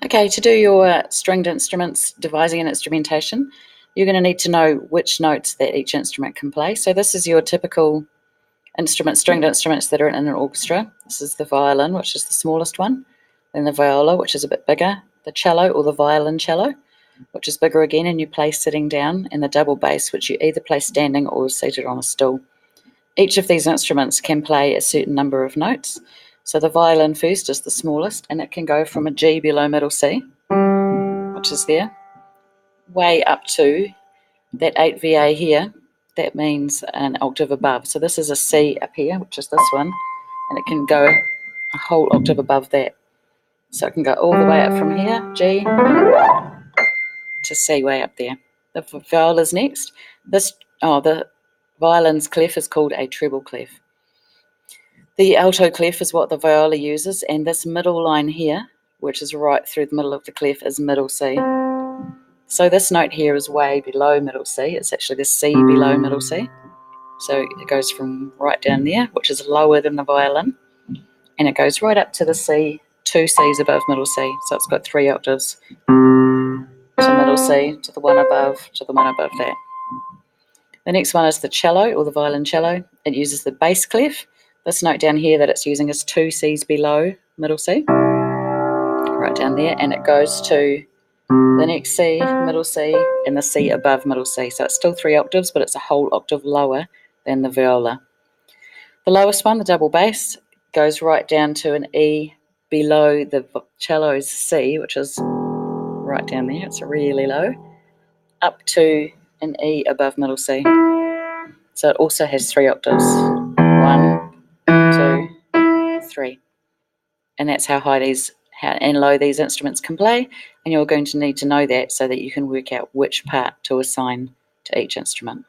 Okay, to do your stringed instruments, devising an instrumentation, you're going to need to know which notes that each instrument can play. So this is your typical stringed instruments that are in an orchestra. This is the violin, which is the smallest one, then the viola, which is a bit bigger, the cello or the violoncello, which is bigger again, and you play sitting down, and the double bass, which you either play standing or seated on a stool. Each of these instruments can play a certain number of notes. So the violin first is the smallest, and it can go from a G below middle C, which is there, way up to that 8 VA here. That means an octave above. So this is a C up here, which is this one, and it can go a whole octave above that. So it can go all the way up from here, G, to C way up there. The viola's next. The violin's clef is called a treble clef. The alto clef is what the viola uses, and this middle line here, which is right through the middle of the clef, is middle C. So this note here is way below middle C. It's actually the C below middle C. So it goes from right down there, which is lower than the violin, and it goes right up to the C, 2 C's above middle C. So it's got 3 octaves to middle C, to the one above, to the one above that. The next one is the cello or the violoncello. It uses the bass clef. This note down here that it's using is 2 C's below middle C, right down there, and it goes to the next C, middle C, and the C above middle C. So it's still 3 octaves, but it's a whole octave lower than the viola. The lowest one, the double bass, goes right down to an E below the cello's C, which is right down there. It's really low, up to an E above middle C. So it also has 3 octaves. 1, 2, 3. And that's how high and low these instruments can play, and you're going to need to know that so that you can work out which part to assign to each instrument.